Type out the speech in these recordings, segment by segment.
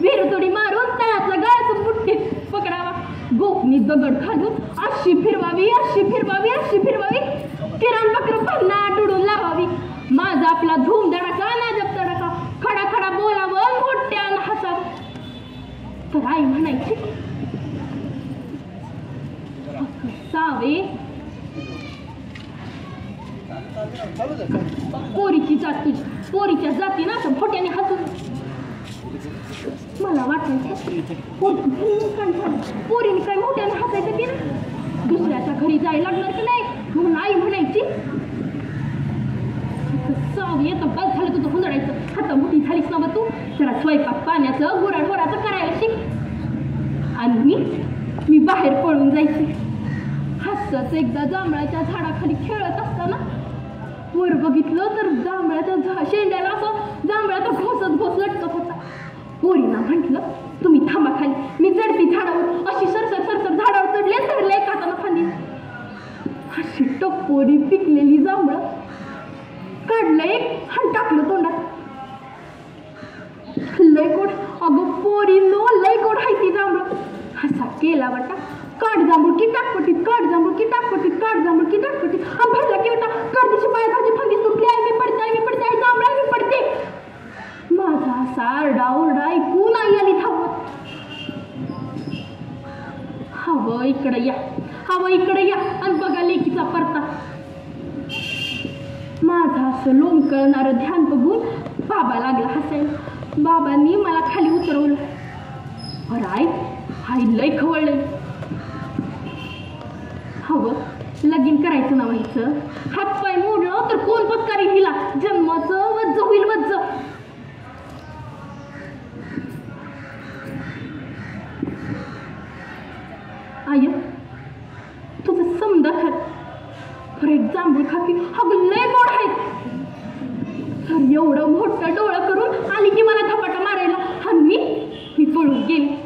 विहिरतोडी मारून तळातला गाळाचं मुठीत पकडावा. गोपनी दगड घालून अशी फिरवावी अशी फिरवावी अशी फिरवावी. किरण बकर पन्ना डुडून लावावी. माझा आपला धूम धडाका नाजब तडाका खडा खडा बोलावं मोठ्यानं हसावं. तर आई म्हणायची सावे पोरीची जात तुझी पोरीच्या जाती ना असं मोठ्याने हसून. मला वाटायचं पोरीने काय मोठ्याने हसायचं की ना दुसऱ्याच्या घरी जायला लागणार की नाही म्हणून आई म्हणायची सावी आता बस झालं तुझं हुंदडायचं. आता मोठी झालीस ना तू जरा स्वयंपाक पाण्याचं गुराढोराचं करायला शिक. आणि मी बाहेर पळून जायचे. हसच एकदा जांभळाच्या झाडाखाली खेळत असताना वर बघितलं तर जांभळाच्या शेंड्याला असं जांभळाचा घोसत घोस लटकत होता. पोरीना म्हटलं तुम्ही थांबा खाली मी चढती झाडावर. अशी सरसर सरसर झाडावर चढले चढले काताना फांदी. अशी टप्पोरी पिकलेली जांभळं काढलं एक आणि टाकलं तोंडात. लय गोड अगं पोरी नो लय गोड हाय ती जांभळं. असा केला वाटा काढ जांभूळ की टाकपटीत काढ जांभूळ की टाकपटीत काढ जांभूळ की टाकपटीत. भरला की बेटा कर्दीची पाय भाजी फांदी सुटली आहे मी पडते मी पडते आई जांभळा मी पडते. माझा असा आरडा ओरडा ऐकून आई आली धावत. हवं इकडे या हवं इकडे या आणि बघा लेकीचा परता. माझं असं लोंबकळणारं ध्यान बघून बाबा लागला हसायला. बाबांनी मला खाली उतरवलं. अरे आई लय खवळले. हवं लगीन करायचं ना व्हायचं. हातपाय मोडलं तर कोण पत्कारी हिला जन्माचं वज्ज होईल वज्ज. आय तुझं समजा खर एक जांभूळ खाती अगं लय गोड आहे. तर एवढं मोठं डोळं करून आली की मला धपाटा मारायला आणि मी पळून गेले.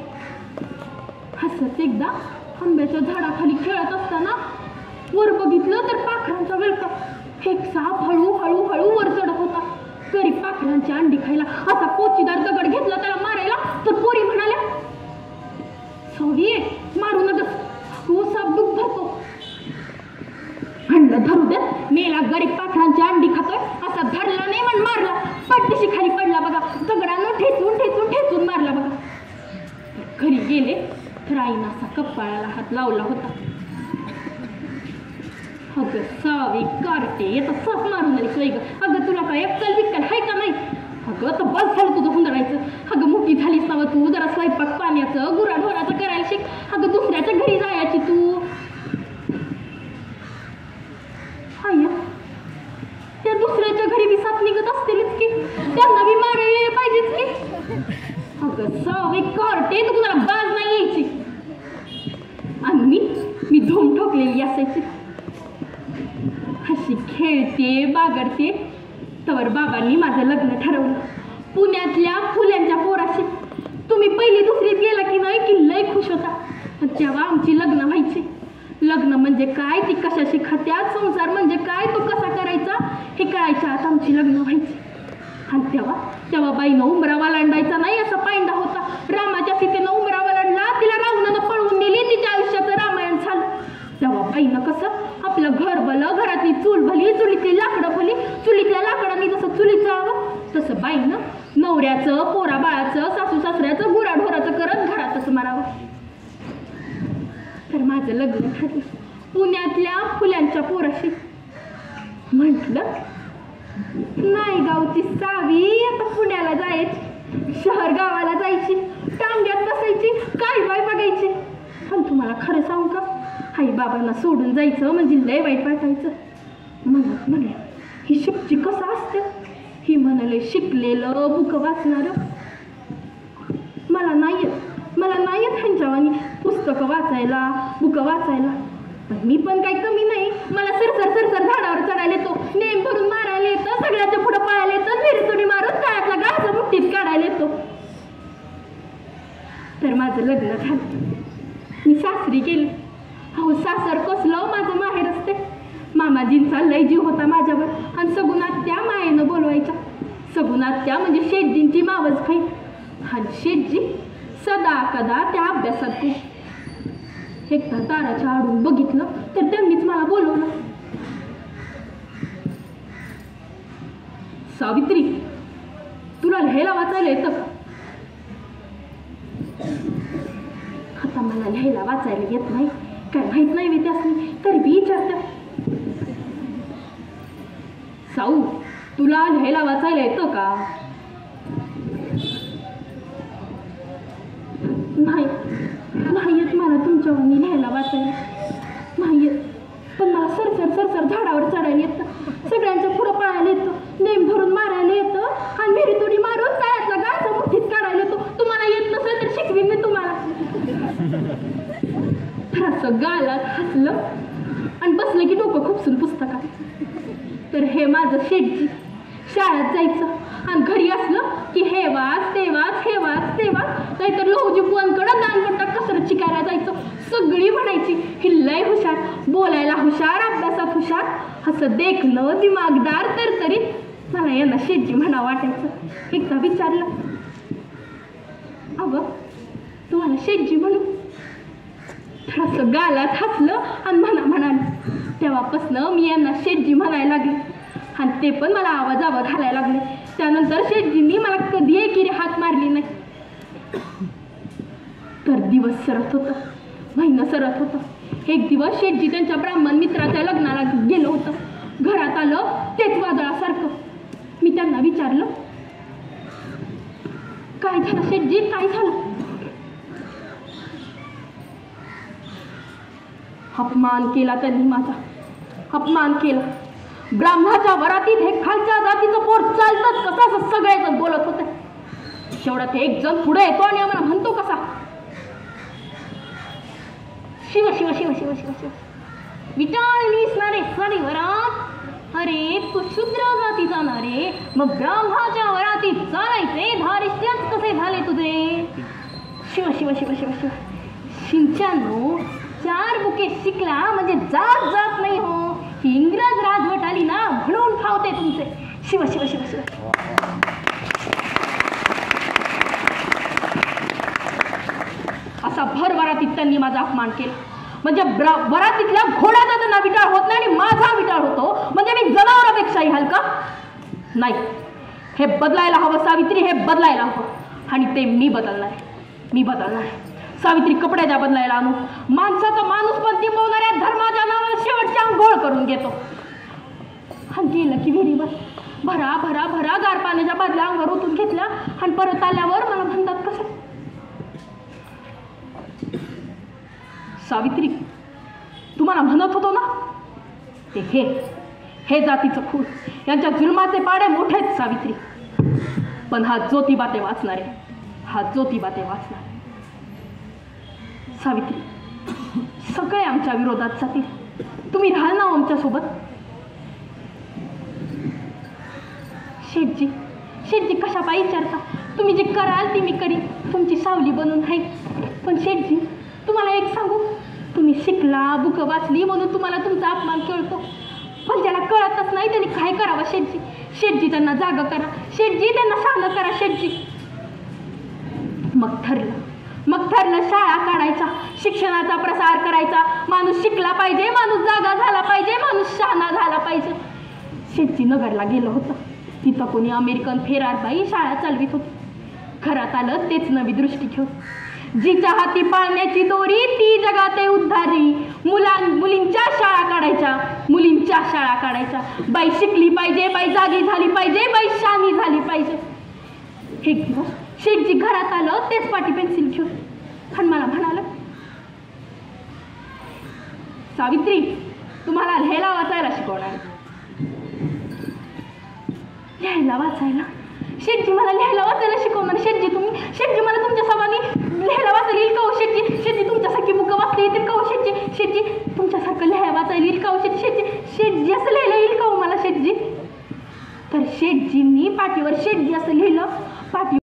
हसत एकदा आंब्याच्या झाडाखाली खेळत असताना वर बघितलं तर पाखरांचा वेळका एक साप हळूहळू हळू वर चढत होता. गरीब पाखरांची अंडी खायला असा पोचीदार दगड घेतला त्याला मारायला तर पोरी म्हणाल्या सॉरी मारू नकस तू साप दुख धरतो. म्हणलं धरू दे मेला गरीब पाखरांची अंडी खातोय असा धरला नाही म्हण मारला. पट्टीशी खाली पडला बघा दगडानं ठेचून ठेचून ठेचून मारला बघा. घरी गेले तर आईनं असा कपाळाला हात लावला होता. अगं सावी कारटे येतं साप मारून आली सोय ग. अगं तुला काय अक्कल बिक्कल हाय का नाही. अगं तर बस झालं तुझं हुंदडायचं. अगं मोठी झालीस ना तू जरा स्वयंपाक पाण्याचं गुराढोराचं करायला शिक. अगं दुसऱ्याच्या घरी जायची तू. आय त्या दुसऱ्याच्या घरी बी साप निघत असतीलच की त्यांना बी मारायला पाहिजेच की. अगं सावी कारटे तू तुला बाज नाही यायची. आणि मी धूम ठोकलेली असायची. अशी खेळते बागडते तवर बाबांनी माझं लग्न ठरवलं पुण्यातल्या फुल्यांच्या पोराशी. तुम्ही पहिली दुसरीत गेला की नाही की लय खुश होता. तेव्हा आमची लग्न व्हायची. लग्न म्हणजे काय ती कशाशी खात्यात संसार म्हणजे काय तो कसा करायचा हे कळायच्या आत आमची लग्न व्हायची. आणि तेव्हा बाईनं उंबरा वालांडायचा नाही असा पायंडा होता. रामाच्या सीतेनं उंबरा वालांडला तिला रावणानं पळवून नेली तिच्या आयुष्याचं रामायण झालं. तेव्हा बाईनं कसं आपलं घर भलं घरातली चूल भली चुलीतली लाकडं भली चुलीतल्या लाकडांनी जसं चुलीत जावं तसं बाईनं नवऱ्याचं पोरा बाळाचं सासू सासऱ्याचं गुराढोराचं करत घरातच मारावं. तर माझं लग्न ठरलं पुण्यातल्या फुल्यांच्या पोराशी. म्हटलं नाही गावची सावी आता पुण्याला जायची शहर गावाला जायची टांग्यात बसायची काय बाय बघायची. पण तुम्हाला खरं सांगू का आई बाबांना सोडून जायचं म्हणजे लय वाईट वाटायचं. म्हणत म्हणे ही शिकची कसं असतं. ही म्हणाले शिकलेलं बुक वाचणारं. मला नाही येत ह्यांच्यावानी पुस्तकं वाचायला बुकं वाचायला. पण मी पण काही कमी नाही. मला सरसर सरसर झाडावर चढायला येतो नेम भरून मारायला येतं सगळ्याच्या पुढं पाहायला येतं विहिरीतोडी मारून तळ्यातला गाळाचा मुठीत काढायला येतो. तर माझं लग्न झालं. मी सासरी गेले. अहो सासर कसलं माझं माहेर असते. मामाजींचा लय जीव होता माझ्यावर आणि सगुणात्या मायेनं बोलवायच्या. सगुणात्या म्हणजे शेटजींची मावस खाई. आणि शेठजी सदा कदा त्या अभ्यासात एकदा दाराच्या आडून बघितलं तर त्यांनीच मला बोलवलं. सावित्री, तुला लिहायला वाचायला येतं का? आता मला लिहायला वाचायला येत नाही, काय माहित नाही मी त्यासनी, तरी मी विचारते. साऊ, तुला लिहायला वाचायला येतं का? नाही येत मला तुमच्यावर लिहायला वाचायला नाही येत. पण मला सरसर झाडावर चढायला येतं, सगळ्यांच्या पुढं पळायला येतं, नेम धरून मारायला येतं आणि मेरीतोडी मारून तळ्यातला गाळचा मुठीत काढायला येतो. तुम्हाला येत नसेल तर शिकवीन मी तुम्हाला. तर असं गालात हसलं आणि बसलं की डोकं खुपसून पुस्तकात. तर हे माझं शेठजी शाळेत जायचं आणि घरी असलं की हे वाच ते वाच, हे वाच ते वाच, नाहीतर लहुजी बुवांकडं दानपट्टा कसरत शिकायला जायचं. सगळी म्हणायची ही लय हुशार, बोलायला हुशार, अभ्यासात हुशार, असं देखणं दिमागदार तरतरीत. मला यांना शेठजी म्हणा वाटायचं. एकदा विचारलं, अगं तुम्हाला शेठजी म्हणू? तर असं गालात हसलं आणि म्हणाले. तेव्हापासनं मी यांना शेठजी म्हणायला लागले आणि ते पण मला आवाजावर घालायला लागले. त्यानंतर शेठजींनी मला कधी एकीने हात मारली नाही. तर दिवस सरत होता, महिना सरत होता. एक दिवस शेठजी त्यांच्या ब्राह्मण मित्राच्या लग्नाला गेलं होतं. घरात आलं तेच वादळासारखं. मी त्यांना विचारलं, काय झालं शेठजी, काय झालं? अपमान केला त्यांनी माझा, अपमान केला. ब्राह्मणाच्या वरातीत हे खालच्या जातीचं पोर चालतच कसं, असं सगळेजण बोलत होते. शेवटात एक जण पुढे येतो आणि आम्हाला म्हणतो कसा, शिव शिव शिव शिव शिव शिव विटाळलीस ना रे सारी वरात. अरे तू शूद्र जाती जाणारे, मग ब्राह्मणाच्या वरातीत चालायचे धारिष्ट्यच कसे झाले तुझे? शिव शिव शिव शिव शिव. शिंच्यानो, 4 बुके शिकला म्हणजे जात जात नाही हो. ही इंग्रज राजवट आली ना म्हणून खावते तुमचे. शिव शिव शिव शिव. असा भर वरातीत त्यांनी माझा अपमान केला. म्हणजे वरातीतल्या घोड्याचा त्यांना विटाळ होत नाही आणि माझा विटाळ होतो म्हणजे मी जनावरापेक्षाही हलका नाही. हे बदलायला हवं सावित्री, हे बदलायला हवं आणि ते मी बदलणार, मी बदलणार. सावित्री, कपड्याच्या बदलायला आणू. माणसाचा माणूस पण टिंबवणाऱ्या धर्माच्या नावाला शेवटच्या अंघोळ करून घेतो. आणि गेलं की विहिरीवर भरा भरा भरा गार पाण्याच्या बादल्या अंगावर ओतून घेतल्या आणि परत आल्यावर मला म्हणतात कसं, सावित्री तुम्हाला म्हणत होतो ना ते हे जातीचं खून, यांच्या जुलमाचे पाडे मोठेच सावित्री. पण हा ज्योतिबा ते वाचणारे, हा ज्योतिबा ते वाचणारे. सावित्री, सगळे आमच्या विरोधात जातील, तुम्ही राहाल ना आमच्यासोबत? शेठजी, शेठजी कशा पायी विचारता? तुम्ही जे कराल ती मी करीन, तुमची सावली बनून आहे. पण शेठजी तुम्हाला एक सांगू, तुम्ही शिकला, बुकं वाचली म्हणून तुम्हाला तुमचा अपमान कळतो. पण ज्याला कळतच नाही त्यांनी काय करावं शेठजी? शेठजी त्यांना जागं करा, शेठजी त्यांना सांग करा शेठजी. मग ठरलं शाळा काढायचा, शिक्षणाचा प्रसार करायचा. माणूस शिकला पाहिजे, माणूस जागा झाला पाहिजे, माणूस शहाणा झाला पाहिजे. शेठजी नगरला गेलं होतं, तिथं कोणी अमेरिकन फेरारबाई शाळा चालवित होती. घरात आलं तेच नवी दृष्टी घेऊन. जिच्या हाती पाळण्याची दोरी ती जगाते उद्धारी. मुलींच्या शाळा काढायच्या, मुलींच्या शाळा काढायच्या. बाई शिकली पाहिजे, बाई जागी झाली पाहिजे, बाई शानी झाली पाहिजे. एक दिवस शेठजी घरात आलं तेच पाटी पेन्सिल घेऊन आणि मला म्हणालं, सावित्री तुम्हाला लिहायला वाचायला शिकवणार. लिहायला वाचायला? शेठजी मला लिहायला वाचायला शिकवणार? शेठजी मला तुमच्या सवानी लिहायला वाचायला येईल का?